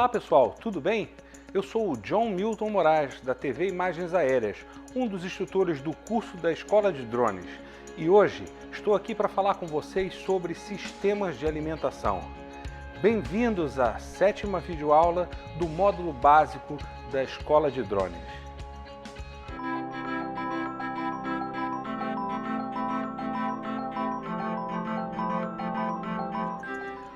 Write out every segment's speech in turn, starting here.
Olá pessoal, tudo bem? Eu sou o John Milton Moraes, da TV Imagens Aéreas, um dos instrutores do curso da Escola de Drones. E hoje estou aqui para falar com vocês sobre sistemas de alimentação. Bem-vindos à 7ª videoaula do módulo básico da Escola de Drones.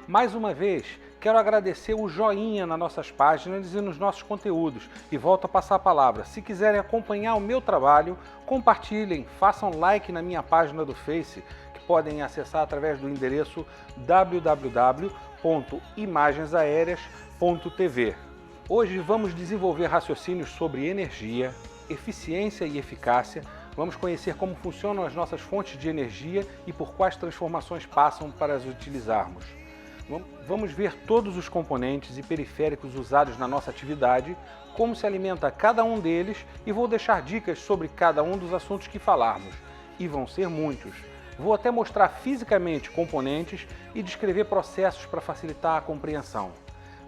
Mais uma vez, quero agradecer o joinha nas nossas páginas e nos nossos conteúdos e volto a passar a palavra. Se quiserem acompanhar o meu trabalho, compartilhem, façam like na minha página do Face, que podem acessar através do endereço www.imagensaéreas.tv. Hoje vamos desenvolver raciocínios sobre energia, eficiência e eficácia. Vamos conhecer como funcionam as nossas fontes de energia e por quais transformações passam para as utilizarmos. Vamos ver todos os componentes e periféricos usados na nossa atividade, como se alimenta cada um deles e vou deixar dicas sobre cada um dos assuntos que falarmos. E vão ser muitos. Vou até mostrar fisicamente componentes e descrever processos para facilitar a compreensão.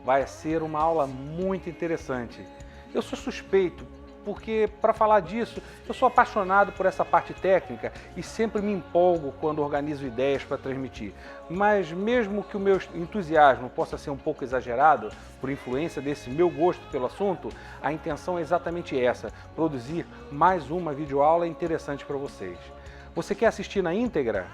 Vai ser uma aula muito interessante. Eu sou suspeito, porque para falar disso, eu sou apaixonado por essa parte técnica e sempre me empolgo quando organizo ideias para transmitir. Mas mesmo que o meu entusiasmo possa ser um pouco exagerado, por influência desse meu gosto pelo assunto, a intenção é exatamente essa, produzir mais uma videoaula interessante para vocês. Você quer assistir na íntegra?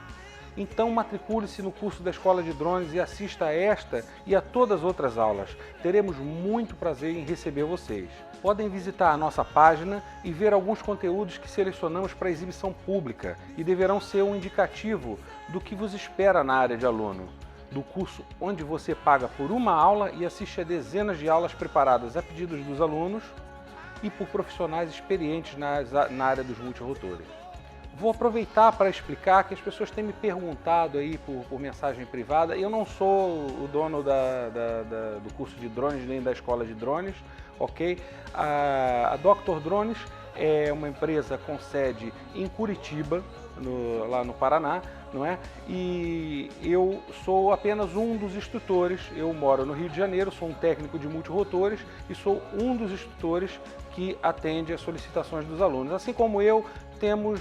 Então matricule-se no curso da Escola de Drones e assista a esta e a todas as outras aulas. Teremos muito prazer em receber vocês. Podem visitar a nossa página e ver alguns conteúdos que selecionamos para exibição pública e deverão ser um indicativo do que vos espera na área de aluno. Do curso onde você paga por uma aula e assiste a dezenas de aulas preparadas a pedidos dos alunos e por profissionais experientes na área dos multirotores. Vou aproveitar para explicar que as pessoas têm me perguntado aí por mensagem privada. Eu não sou o dono do curso de drones nem da escola de drones, ok? A Dr. Drones é uma empresa com sede em Curitiba, lá no Paraná, não é? E eu sou apenas um dos instrutores. Eu moro no Rio de Janeiro, sou um técnico de multirotores e sou um dos instrutores que atende às solicitações dos alunos. Assim como eu, temos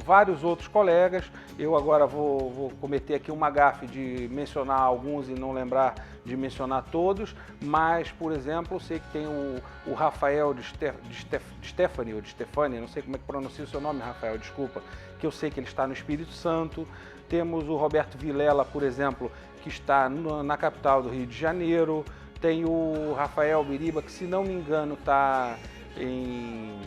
vários outros colegas. Eu agora vou cometer aqui uma gafe de mencionar alguns e não lembrar de mencionar todos, mas, por exemplo, eu sei que tem o Rafael de Stefania, não sei como é que pronuncia o seu nome, Rafael, desculpa, que eu sei que ele está no Espírito Santo. Temos o Roberto Vilela, por exemplo, que está na capital do Rio de Janeiro. Tem o Rafael Biriba, que, se não me engano, está em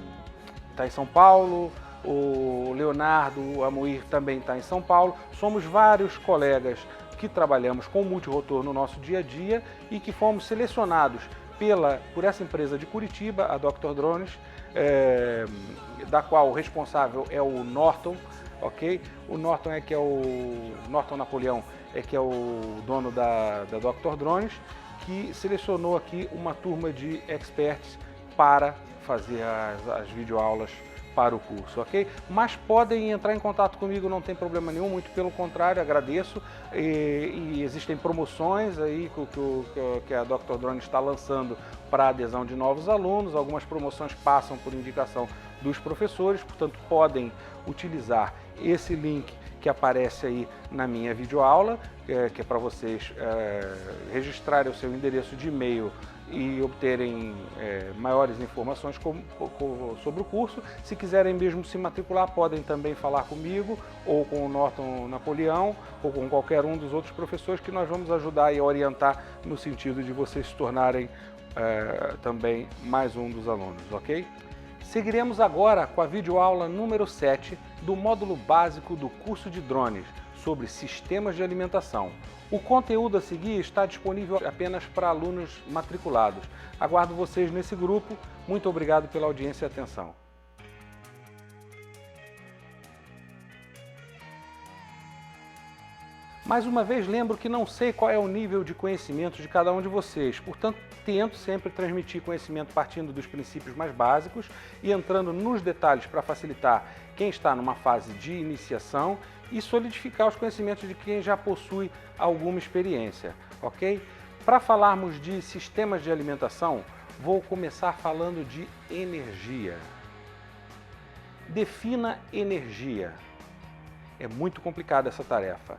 São Paulo. O Leonardo Amoir também está em São Paulo. Somos vários colegas que trabalhamos com multirotor no nosso dia a dia e que fomos selecionados por essa empresa de Curitiba, a Dr. Drones, da qual o responsável é o Norton, ok? O Norton Norton Napoleão que é o dono da Dr. Drones, que selecionou aqui uma turma de experts para fazer as videoaulas para o curso, ok? Mas podem entrar em contato comigo, não tem problema nenhum, muito pelo contrário, agradeço. E existem promoções aí que a Dr. Drone está lançando para a adesão de novos alunos. Algumas promoções passam por indicação dos professores, portanto podem utilizar esse link que aparece aí na minha videoaula, que é para vocês registrarem o seu endereço de e-mail e obterem maiores informações sobre o curso. Se quiserem mesmo se matricular, podem também falar comigo, ou com o Norton Napoleão, ou com qualquer um dos outros professores, que nós vamos ajudar e orientar no sentido de vocês se tornarem também mais um dos alunos, ok? Seguiremos agora com a videoaula número 7 do módulo básico do curso de drones, sobre sistemas de alimentação. O conteúdo a seguir está disponível apenas para alunos matriculados. Aguardo vocês nesse grupo. Muito obrigado pela audiência e atenção. Mais uma vez, lembro que não sei qual é o nível de conhecimento de cada um de vocês, portanto, tento sempre transmitir conhecimento partindo dos princípios mais básicos e entrando nos detalhes para facilitar quem está numa fase de iniciação e solidificar os conhecimentos de quem já possui alguma experiência, ok? Para falarmos de sistemas de alimentação, vou começar falando de energia. Defina energia. É muito complicada essa tarefa.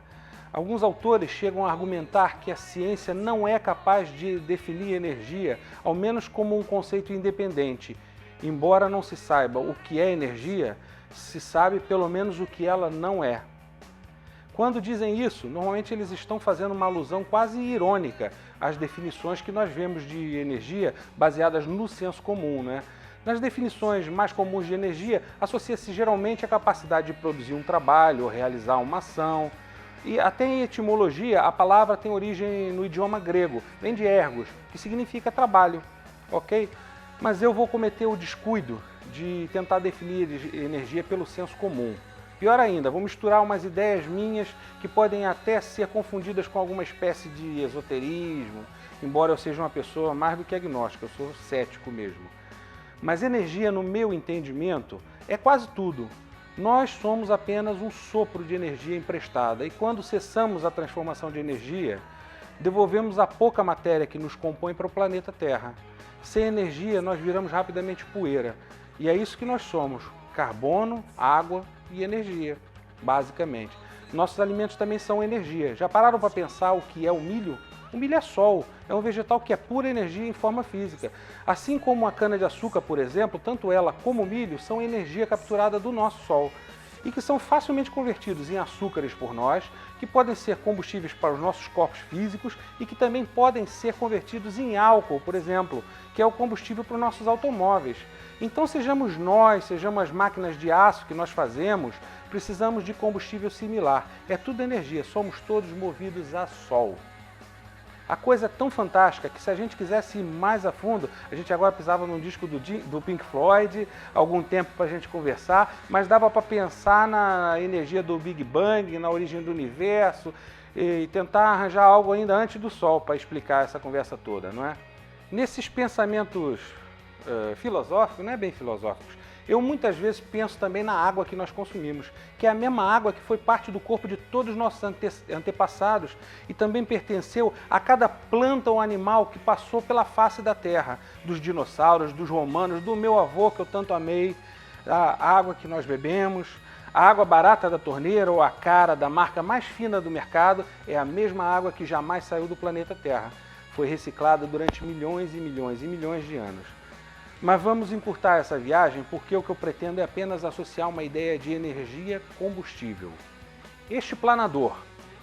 Alguns autores chegam a argumentar que a ciência não é capaz de definir energia, ao menos como um conceito independente. Embora não se saiba o que é energia, se sabe pelo menos o que ela não é. Quando dizem isso, normalmente eles estão fazendo uma alusão quase irônica às definições que nós vemos de energia baseadas no senso comum, né? Nas definições mais comuns de energia, associa-se geralmente a capacidade de produzir um trabalho ou realizar uma ação. E até em etimologia, a palavra tem origem no idioma grego, vem de ergos, que significa trabalho, ok? Mas eu vou cometer o descuido de tentar definir energia pelo senso comum. Pior ainda, vou misturar umas ideias minhas que podem até ser confundidas com alguma espécie de esoterismo, embora eu seja uma pessoa mais do que agnóstica, eu sou cético mesmo. Mas energia, no meu entendimento, é quase tudo. Nós somos apenas um sopro de energia emprestada e quando cessamos a transformação de energia, devolvemos a pouca matéria que nos compõe para o planeta Terra. Sem energia, nós viramos rapidamente poeira. E é isso que nós somos: carbono, água e energia, basicamente. Nossos alimentos também são energia. Já pararam para pensar o que é o milho? O milho é sol, é um vegetal que é pura energia em forma física. Assim como a cana-de-açúcar, por exemplo, tanto ela como o milho são energia capturada do nosso sol e que são facilmente convertidos em açúcares por nós, que podem ser combustíveis para os nossos corpos físicos e que também podem ser convertidos em álcool, por exemplo, que é o combustível para os nossos automóveis. Então, sejamos nós, sejamos as máquinas de aço que nós fazemos, precisamos de combustível similar. É tudo energia, somos todos movidos a sol. A coisa é tão fantástica que se a gente quisesse ir mais a fundo, a gente agora precisava num disco do Pink Floyd, algum tempo para a gente conversar, mas dava para pensar na energia do Big Bang, na origem do universo e tentar arranjar algo ainda antes do Sol para explicar essa conversa toda, não é? Nesses pensamentos filosóficos, não é bem filosóficos, eu muitas vezes penso também na água que nós consumimos, que é a mesma água que foi parte do corpo de todos os nossos antepassados e também pertenceu a cada planta ou animal que passou pela face da terra, dos dinossauros, dos romanos, do meu avô que eu tanto amei, a água que nós bebemos, a água barata da torneira ou a cara da marca mais fina do mercado é a mesma água que jamais saiu do planeta Terra. Foi reciclada durante milhões e milhões e milhões de anos. Mas vamos encurtar essa viagem porque o que eu pretendo é apenas associar uma ideia de energia combustível. Este planador,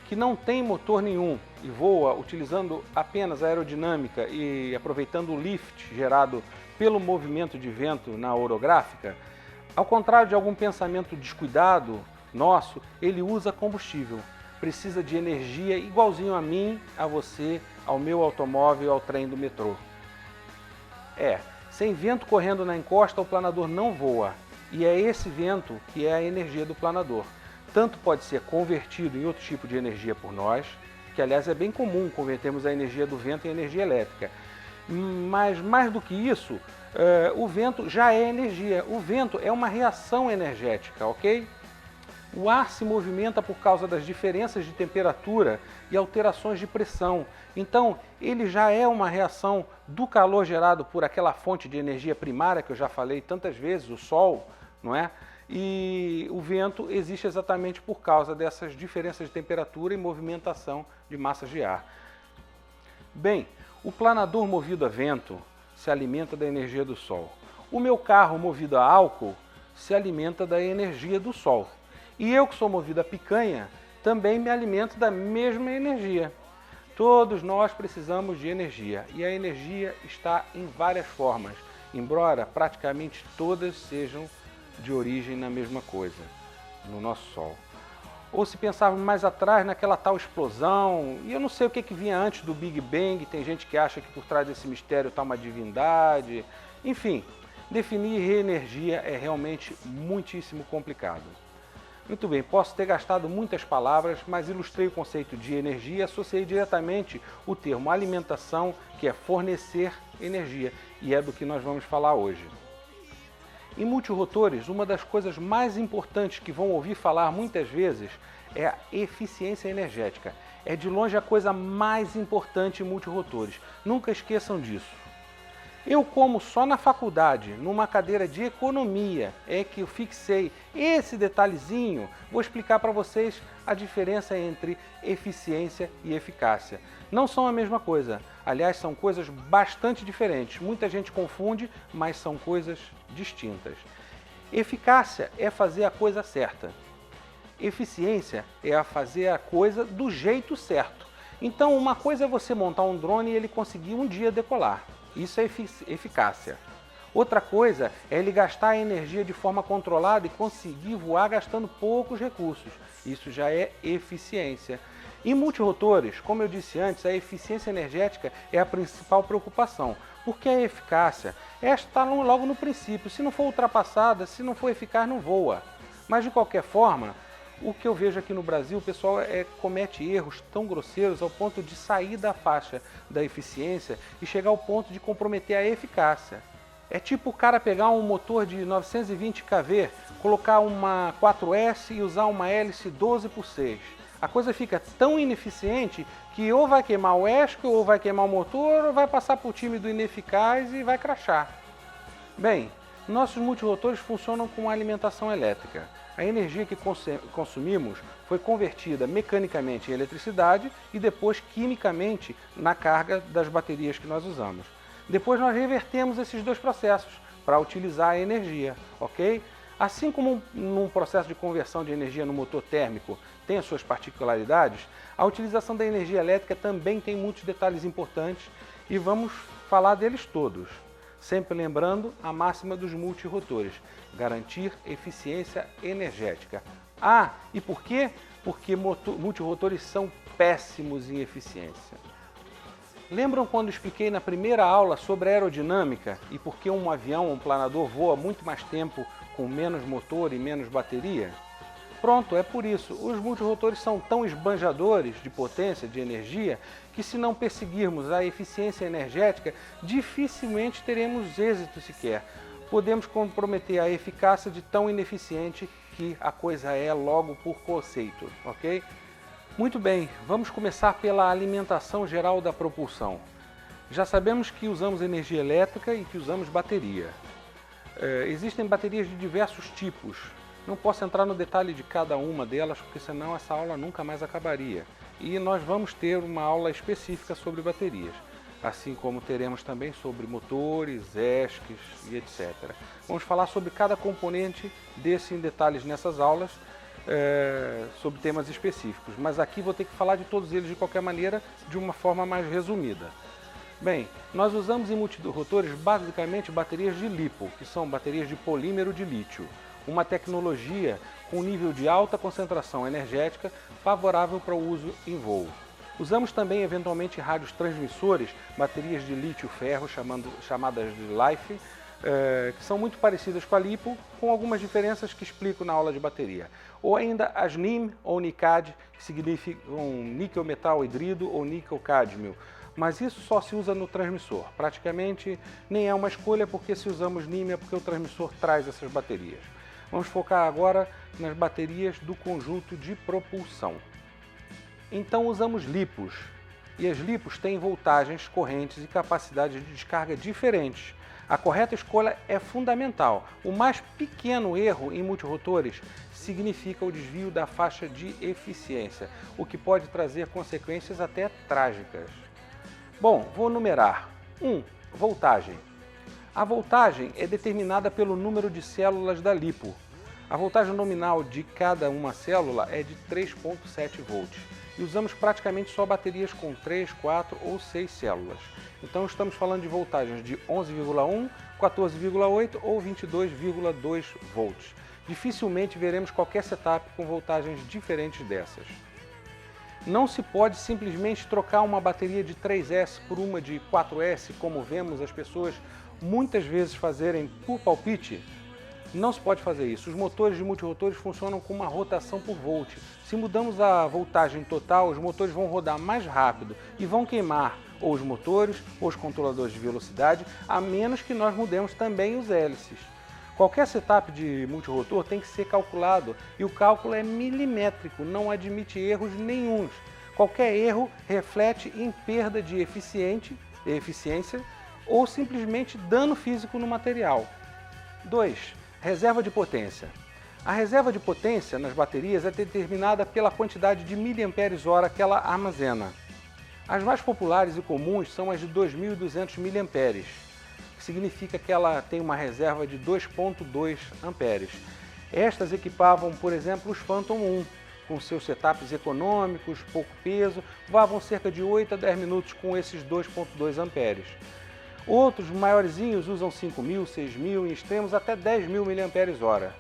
que não tem motor nenhum e voa utilizando apenas a aerodinâmica e aproveitando o lift gerado pelo movimento de vento na orográfica, ao contrário de algum pensamento descuidado nosso, ele usa combustível. Precisa de energia igualzinho a mim, a você, ao meu automóvel e ao trem do metrô. Sem vento correndo na encosta, o planador não voa. E é esse vento que é a energia do planador. Tanto pode ser convertido em outro tipo de energia por nós, que aliás é bem comum convertermos a energia do vento em energia elétrica. Mas mais do que isso, o vento já é energia. O vento é uma reação energética, ok? O ar se movimenta por causa das diferenças de temperatura e alterações de pressão. Então, ele já é uma reação do calor gerado por aquela fonte de energia primária que eu já falei tantas vezes, o Sol, não é? E o vento existe exatamente por causa dessas diferenças de temperatura e movimentação de massas de ar. Bem, o planador movido a vento se alimenta da energia do Sol. O meu carro movido a álcool se alimenta da energia do Sol. E eu que sou movido a picanha, também me alimento da mesma energia. Todos nós precisamos de energia e a energia está em várias formas, embora praticamente todas sejam de origem na mesma coisa, no nosso Sol. Ou se pensarmos mais atrás naquela tal explosão, e eu não sei o que vinha antes do Big Bang, tem gente que acha que por trás desse mistério está uma divindade, enfim, definir energia é realmente muitíssimo complicado. Muito bem, posso ter gastado muitas palavras, mas ilustrei o conceito de energia e associei diretamente o termo alimentação, que é fornecer energia, e é do que nós vamos falar hoje. Em multirotores, uma das coisas mais importantes que vão ouvir falar muitas vezes é a eficiência energética. é de longe a coisa mais importante em multirotores. Nunca esqueçam disso. Eu, como só na faculdade, numa cadeira de economia, é que eu fixei esse detalhezinho, vou explicar para vocês a diferença entre eficiência e eficácia. Não são a mesma coisa, aliás, são coisas bastante diferentes. Muita gente confunde, mas são coisas distintas. Eficácia é fazer a coisa certa. Eficiência é a fazer a coisa do jeito certo. Então, uma coisa é você montar um drone e ele conseguir um dia decolar. Isso é eficácia. Outra coisa é ele gastar a energia de forma controlada e conseguir voar gastando poucos recursos. Isso já é eficiência. Em multirotores, como eu disse antes, a eficiência energética é a principal preocupação, porque a eficácia está logo no princípio. Se não for ultrapassada, se não for eficaz, não voa. Mas de qualquer forma, o que eu vejo aqui no Brasil, o pessoal comete erros tão grosseiros ao ponto de sair da faixa da eficiência e chegar ao ponto de comprometer a eficácia. É tipo o cara pegar um motor de 920 kV, colocar uma 4S e usar uma hélice 12/6. A coisa fica tão ineficiente que ou vai queimar o ESC, ou vai queimar o motor, ou vai passar para o time do ineficaz e vai crashar. Bem, nossos multirotores funcionam com alimentação elétrica. A energia que consumimos foi convertida mecanicamente em eletricidade e depois quimicamente na carga das baterias que nós usamos. Depois nós revertemos esses dois processos para utilizar a energia, ok? Assim como num processo de conversão de energia no motor térmico tem as suas particularidades, a utilização da energia elétrica também tem muitos detalhes importantes e vamos falar deles todos. Sempre lembrando a máxima dos multirotores, garantir eficiência energética. Ah, e por quê? Porque multirotores são péssimos em eficiência. Lembram quando expliquei na primeira aula sobre aerodinâmica e por que um avião, um planador, voa muito mais tempo com menos motor e menos bateria? Pronto, é por isso. Os multirotores são tão esbanjadores de potência, de energia, que se não perseguirmos a eficiência energética, dificilmente teremos êxito sequer. Podemos comprometer a eficácia de tão ineficiente que a coisa é logo por conceito, ok? Muito bem, vamos começar pela alimentação geral da propulsão. Já sabemos que usamos energia elétrica e que usamos bateria. Existem baterias de diversos tipos. Não posso entrar no detalhe de cada uma delas, porque senão essa aula nunca mais acabaria. E nós vamos ter uma aula específica sobre baterias, assim como teremos também sobre motores, ESCs e etc. Vamos falar sobre cada componente desse em detalhes nessas aulas, sobre temas específicos. Mas aqui vou ter que falar de todos eles de qualquer maneira, de uma forma mais resumida. Bem, nós usamos em multirotores basicamente baterias de LiPo, que são baterias de polímero de lítio. Uma tecnologia com nível de alta concentração energética favorável para o uso em voo. Usamos também eventualmente rádios transmissores, baterias de lítio-ferro chamadas de LiFe, que são muito parecidas com a LiPo, com algumas diferenças que explico na aula de bateria. Ou ainda as NiM ou NiCad, que significam níquel metal hidrido ou níquel cádmio. Mas isso só se usa no transmissor. Praticamente nem é uma escolha, porque se usamos NiM é porque o transmissor traz essas baterias. Vamos focar agora nas baterias do conjunto de propulsão. Então usamos LiPos, e as LiPos têm voltagens, correntes e capacidades de descarga diferentes. A correta escolha é fundamental. O mais pequeno erro em multirotores significa o desvio da faixa de eficiência, o que pode trazer consequências até trágicas. Bom, vou numerar. 1. Voltagem. A voltagem é determinada pelo número de células da LiPo. A voltagem nominal de cada uma célula é de 3,7 volts. E usamos praticamente só baterias com 3, 4 ou 6 células. Então estamos falando de voltagens de 11,1, 14,8 ou 22,2 volts. Dificilmente veremos qualquer setup com voltagens diferentes dessas. Não se pode simplesmente trocar uma bateria de 3S por uma de 4S, como vemos as pessoas muitas vezes fazerem por palpite. Não se pode fazer isso. Os motores de multirotores funcionam com uma rotação por volt. Se mudamos a voltagem total, os motores vão rodar mais rápido e vão queimar ou os motores ou os controladores de velocidade, a menos que nós mudemos também os hélices. Qualquer setup de multirotor tem que ser calculado e o cálculo é milimétrico, não admite erros nenhuns. Qualquer erro reflete em perda de eficiência ou simplesmente dano físico no material. 2. Reserva de potência. A reserva de potência nas baterias é determinada pela quantidade de miliamperes-hora que ela armazena. As mais populares e comuns são as de 2.200 miliamperes, que significa que ela tem uma reserva de 2,2 amperes. Estas equipavam, por exemplo, os Phantom 1, com seus setups econômicos, pouco peso, voavam cerca de 8 a 10 minutos com esses 2,2 amperes. Outros maiorzinhos usam 5.000, 6.000, em extremos até 10.000 miliamperes-hora.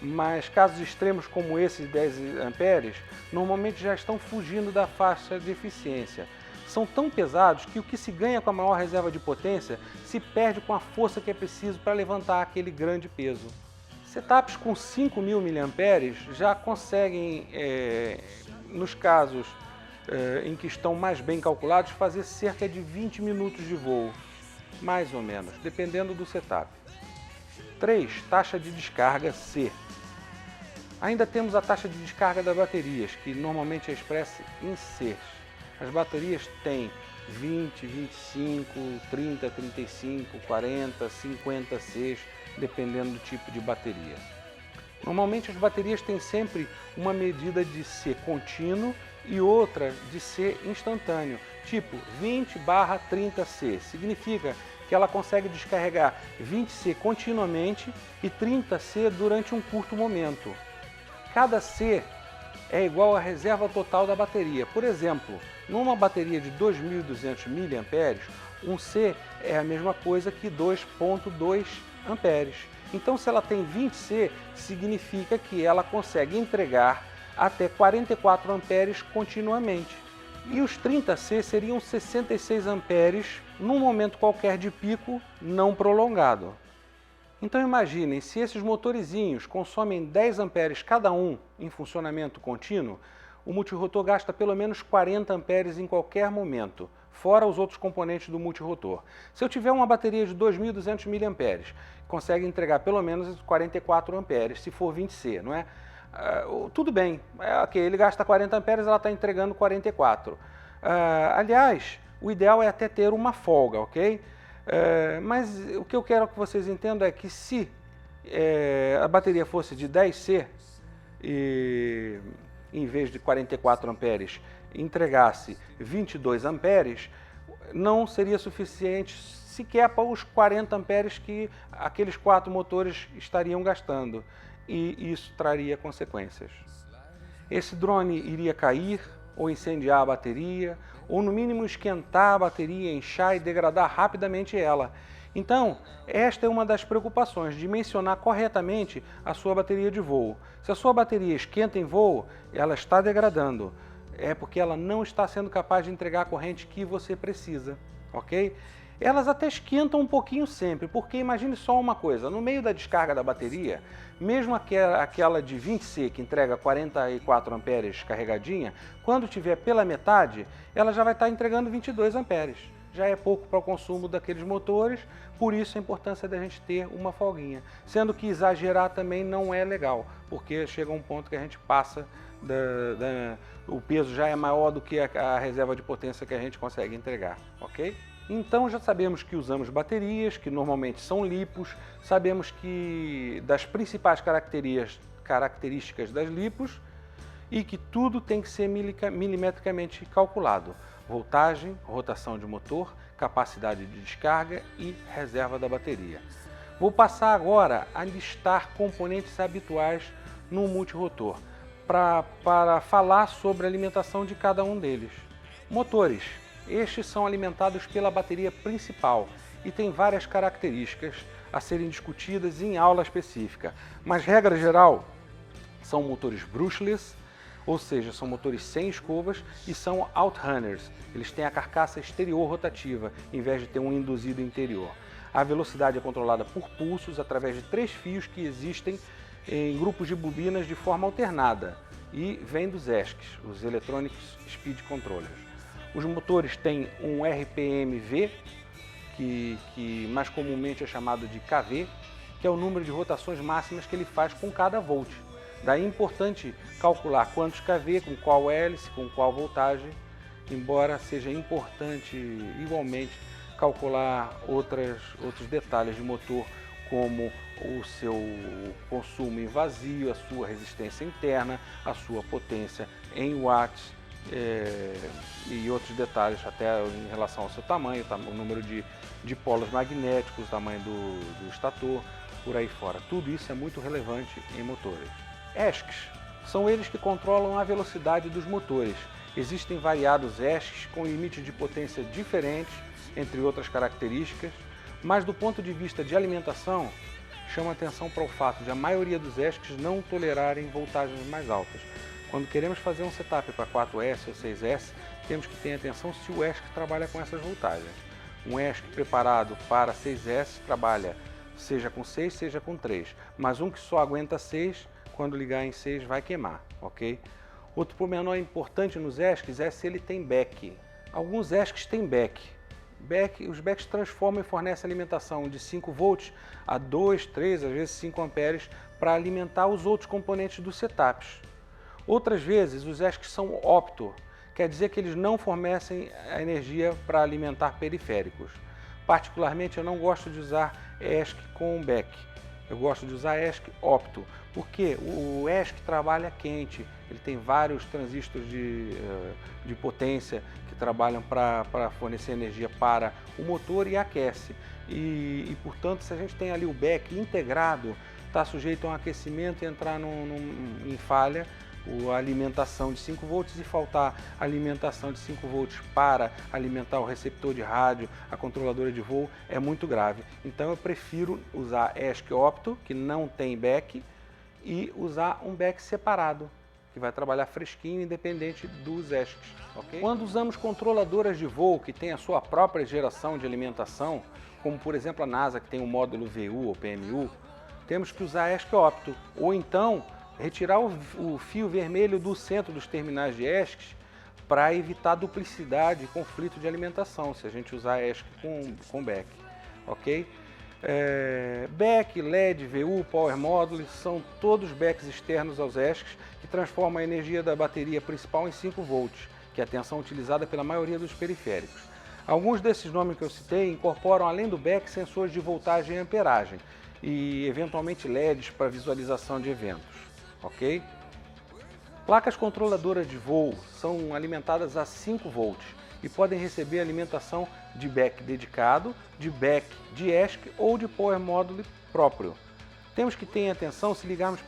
Mas casos extremos como esses 10 amperes, normalmente já estão fugindo da faixa de eficiência. São tão pesados que o que se ganha com a maior reserva de potência se perde com a força que é preciso para levantar aquele grande peso. Setups com 5.000 miliamperes já conseguem, nos casos em que estão mais bem calculados, fazer cerca de 20 minutos de voo, mais ou menos, dependendo do setup. 3. Taxa de descarga C. Ainda temos a taxa de descarga das baterias, que normalmente é expressa em Cs. As baterias têm 20, 25, 30, 35, 40, 50 Cs, dependendo do tipo de bateria. Normalmente as baterias têm sempre uma medida de C contínuo e outra de C instantâneo, tipo 20/30 C. Significa que ela consegue descarregar 20 C continuamente e 30 C durante um curto momento. Cada C é igual à reserva total da bateria. Por exemplo, numa bateria de 2.200 miliamperes, um C é a mesma coisa que 2,2 amperes. Então, se ela tem 20 C, significa que ela consegue entregar até 44 amperes continuamente. E os 30 C seriam 66 amperes num momento qualquer de pico não prolongado. Então imaginem, se esses motorizinhos consomem 10 amperes cada um em funcionamento contínuo, o multirotor gasta pelo menos 40 amperes em qualquer momento, fora os outros componentes do multirotor. Se eu tiver uma bateria de 2.200 miliamperes, consegue entregar pelo menos 44 amperes, se for 20C, não é? Tudo bem, ok, ele gasta 40 amperes, ela está entregando 44. Aliás, o ideal é até ter uma folga, ok? Mas o que eu quero que vocês entendam é que se a bateria fosse de 10C e em vez de 44 amperes entregasse 22 amperes, não seria suficiente sequer para os 40 amperes que aqueles 4 motores estariam gastando, e isso traria consequências. Esse drone iria cair ou incendiar a bateria, ou no mínimo esquentar a bateria, inchar e degradar rapidamente ela. Então, esta é uma das preocupações, dimensionar corretamente a sua bateria de voo. Se a sua bateria esquenta em voo, ela está degradando. É porque ela não está sendo capaz de entregar a corrente que você precisa, ok? Elas até esquentam um pouquinho sempre, porque imagine só uma coisa, no meio da descarga da bateria, mesmo aquela de 20C que entrega 44 amperes carregadinha, quando tiver pela metade, ela já vai estar entregando 22 amperes. Já é pouco para o consumo daqueles motores, por isso a importância da gente ter uma folguinha. Sendo que exagerar também não é legal, porque chega um ponto que a gente passa, o peso já é maior do que a reserva de potência que a gente consegue entregar, ok? Então já sabemos que usamos baterias, que normalmente são lipos, sabemos que das principais características das lipos e que tudo tem que ser milimetricamente calculado. Voltagem, rotação de motor, capacidade de descarga e reserva da bateria. Vou passar agora a listar componentes habituais no multirotor, para falar sobre a alimentação de cada um deles. Motores. Estes são alimentados pela bateria principal e têm várias características a serem discutidas em aula específica, mas regra geral são motores brushless, ou seja, são motores sem escovas e são outrunners. Eles têm a carcaça exterior rotativa, em vez de ter um induzido interior. A velocidade é controlada por pulsos através de 3 fios que existem em grupos de bobinas de forma alternada e vem dos ESCs, os Electronic Speed Controllers. Os motores têm um RPM-V, que mais comumente é chamado de KV, que é o número de rotações máximas que ele faz com cada volt. Daí é importante calcular quantos kV, com qual hélice, com qual voltagem, embora seja importante igualmente calcular outros detalhes de motor, como o seu consumo em vazio, a sua resistência interna, a sua potência em watts e outros detalhes até em relação ao seu tamanho, o número de polos magnéticos, o tamanho do estator, por aí fora. Tudo isso é muito relevante em motores. ESCs são eles que controlam a velocidade dos motores. Existem variados ESCs com limites de potência diferentes, entre outras características, mas do ponto de vista de alimentação, chama atenção para o fato de a maioria dos ESCs não tolerarem voltagens mais altas. Quando queremos fazer um setup para 4S ou 6S, temos que ter atenção se o ESC trabalha com essas voltagens. Um ESC preparado para 6S trabalha seja com 6, seja com 3, mas um que só aguenta 6, quando ligar em 6 vai queimar, ok? Outro pormenor importante nos ESCs é se ele tem back. Alguns ESCs têm back. Os backs transformam e fornecem alimentação de 5 volts a 2, 3, às vezes 5 amperes para alimentar os outros componentes dos setups. Outras vezes os ESCs são opto, quer dizer que eles não fornecem a energia para alimentar periféricos. Particularmente eu não gosto de usar ESC com back, eu gosto de usar ESC opto, porque o ESC trabalha quente, ele tem vários transistores de potência que trabalham para fornecer energia para o motor e aquece. E portanto, se a gente tem ali o back integrado, está sujeito a um aquecimento e entrar em falha, a alimentação de 5 volts e faltar alimentação de 5 volts para alimentar o receptor de rádio, a controladora de voo, é muito grave. Então eu prefiro usar ESC opto, que não tem back, e usar um back separado, que vai trabalhar fresquinho, independente dos ESCs. Okay? Quando usamos controladoras de voo que têm a sua própria geração de alimentação, como por exemplo a NASA, que tem o módulo VU ou PMU, temos que usar ESC opto, ou então retirar o fio vermelho do centro dos terminais de ESCs para evitar duplicidade e conflito de alimentação, se a gente usar ESC com back, ok? Back, LED, VU, Power Module são todos backs externos aos ESCs que transformam a energia da bateria principal em 5 volts, que é a tensão utilizada pela maioria dos periféricos. Alguns desses nomes que eu citei incorporam, além do back, sensores de voltagem e amperagem e, eventualmente, LEDs para visualização de eventos. Ok? Placas controladoras de voo são alimentadas a 5 volts e podem receber alimentação de back dedicado, de back de ESC ou de Power Module próprio. Temos que ter atenção se ligarmos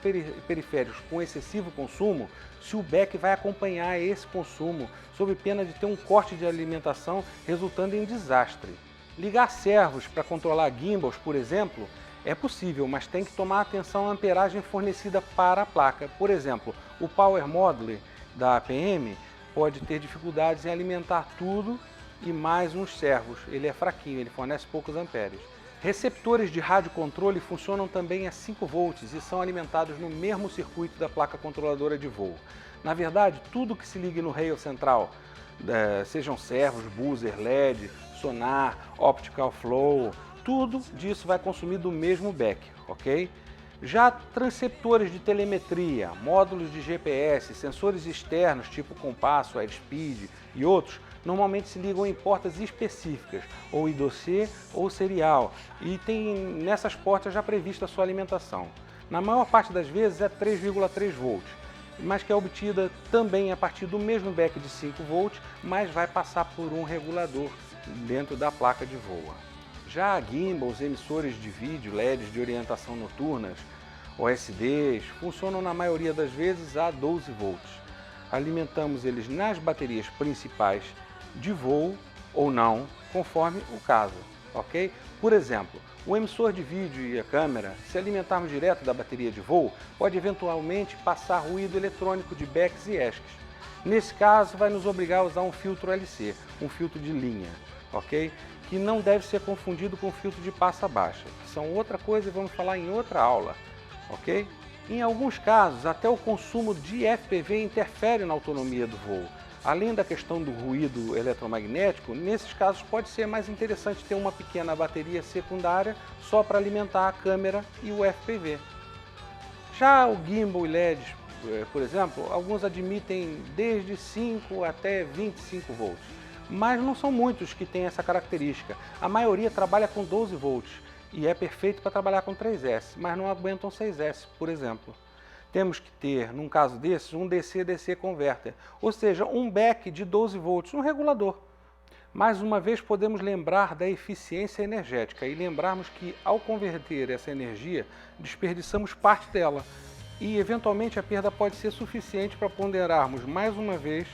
periféricos com excessivo consumo, se o back vai acompanhar esse consumo, sob pena de ter um corte de alimentação resultando em desastre. Ligar servos para controlar gimbals, por exemplo, é possível, mas tem que tomar atenção à amperagem fornecida para a placa. Por exemplo, o Power Module da APM pode ter dificuldades em alimentar tudo e mais uns servos. Ele é fraquinho, ele fornece poucos amperes. Receptores de radiocontrole funcionam também a 5 volts e são alimentados no mesmo circuito da placa controladora de voo. Na verdade, tudo que se ligue no rail central, sejam servos, buzzer, LED, sonar, optical flow, tudo disso vai consumir do mesmo back, ok? Já transceptores de telemetria, módulos de GPS, sensores externos tipo compasso, airspeed e outros, normalmente se ligam em portas específicas, ou I2C ou serial, e tem nessas portas já prevista a sua alimentação. Na maior parte das vezes é 3,3 volts, mas que é obtida também a partir do mesmo back de 5 volts, mas vai passar por um regulador dentro da placa de voo. Já gimbals, emissores de vídeo, LEDs de orientação noturnas, OSDs, funcionam na maioria das vezes a 12 volts. Alimentamos eles nas baterias principais de voo ou não, conforme o caso, ok? Por exemplo, o emissor de vídeo e a câmera, se alimentarmos direto da bateria de voo, pode eventualmente passar ruído eletrônico de backs e ESCs. Nesse caso, vai nos obrigar a usar um filtro LC, um filtro de linha, ok? Que não deve ser confundido com filtro de passa baixa, que são outra coisa e vamos falar em outra aula, ok? Em alguns casos, até o consumo de FPV interfere na autonomia do voo. Além da questão do ruído eletromagnético, nesses casos pode ser mais interessante ter uma pequena bateria secundária só para alimentar a câmera e o FPV. Já o gimbal e LEDs, por exemplo, alguns admitem desde 5 até 25 volts, mas não são muitos que têm essa característica. A maioria trabalha com 12 volts e é perfeito para trabalhar com 3S, mas não aguentam 6S, por exemplo. Temos que ter, num caso desses, um DC-DC converter, ou seja, um back de 12 volts, um regulador. Mais uma vez podemos lembrar da eficiência energética e lembrarmos que ao converter essa energia, desperdiçamos parte dela e eventualmente a perda pode ser suficiente para ponderarmos mais uma vez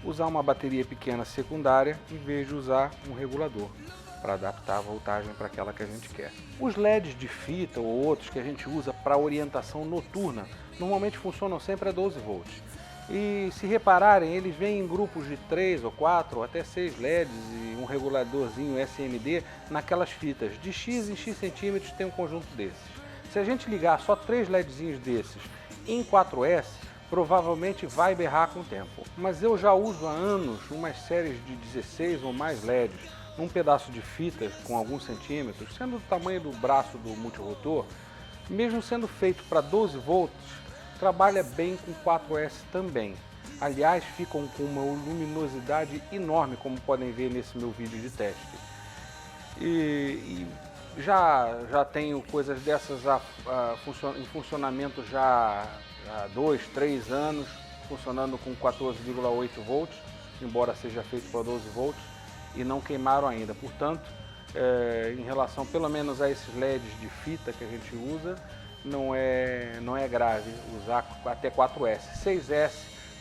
usar uma bateria pequena secundária em vez de usar um regulador para adaptar a voltagem para aquela que a gente quer. Os LEDs de fita ou outros que a gente usa para orientação noturna normalmente funcionam sempre a 12 volts. E se repararem, eles vêm em grupos de 3 ou 4 ou até 6 LEDs e um reguladorzinho SMD naquelas fitas. De X em X centímetros tem um conjunto desses. Se a gente ligar só 3 LEDzinhos desses em 4S, provavelmente vai berrar com o tempo. Mas eu já uso há anos umas séries de 16 ou mais LEDs num pedaço de fita com alguns centímetros, sendo do tamanho do braço do multirotor, mesmo sendo feito para 12 volts, trabalha bem com 4S também. Aliás, ficam com uma luminosidade enorme, como podem ver nesse meu vídeo de teste. E já tenho coisas dessas em funcionamento já há 2, 3 anos, funcionando com 14,8 volts, embora seja feito para 12 volts, e não queimaram ainda. Portanto, em relação pelo menos a esses LEDs de fita que a gente usa, não é grave usar até 4S. 6S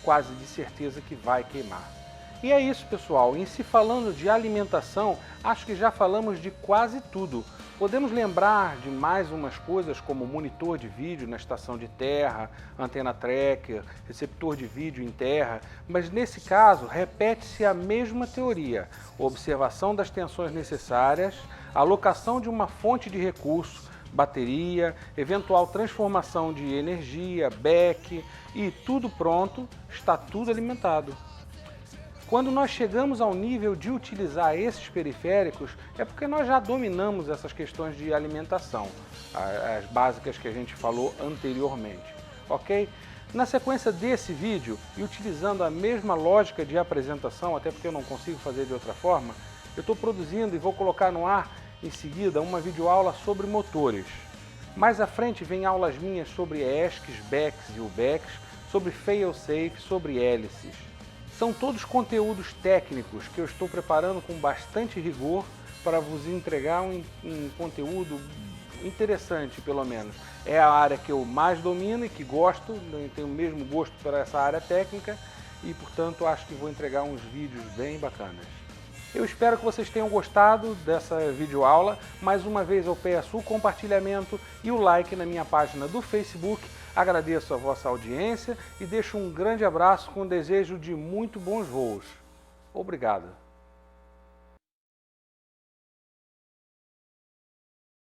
quase de certeza que vai queimar. E é isso, pessoal. Em se falando de alimentação, acho que já falamos de quase tudo. Podemos lembrar de mais umas coisas como monitor de vídeo na estação de terra, antena tracker, receptor de vídeo em terra, mas nesse caso repete-se a mesma teoria: observação das tensões necessárias, alocação de uma fonte de recurso, bateria, eventual transformação de energia, back e tudo pronto, está tudo alimentado. Quando nós chegamos ao nível de utilizar esses periféricos, é porque nós já dominamos essas questões de alimentação, as básicas que a gente falou anteriormente, ok? Na sequência desse vídeo, e utilizando a mesma lógica de apresentação, até porque eu não consigo fazer de outra forma, eu estou produzindo e vou colocar no ar em seguida uma videoaula sobre motores. Mais à frente vem aulas minhas sobre ESCs, BECs e UBECs, sobre fail-safe, sobre hélices. São todos conteúdos técnicos que eu estou preparando com bastante rigor para vos entregar um conteúdo interessante, pelo menos. É a área que eu mais domino e que gosto, tenho o mesmo gosto por essa área técnica e, portanto, acho que vou entregar uns vídeos bem bacanas. Eu espero que vocês tenham gostado dessa videoaula. Mais uma vez eu peço o compartilhamento e o like na minha página do Facebook. Agradeço a vossa audiência e deixo um grande abraço com o desejo de muito bons voos. Obrigado.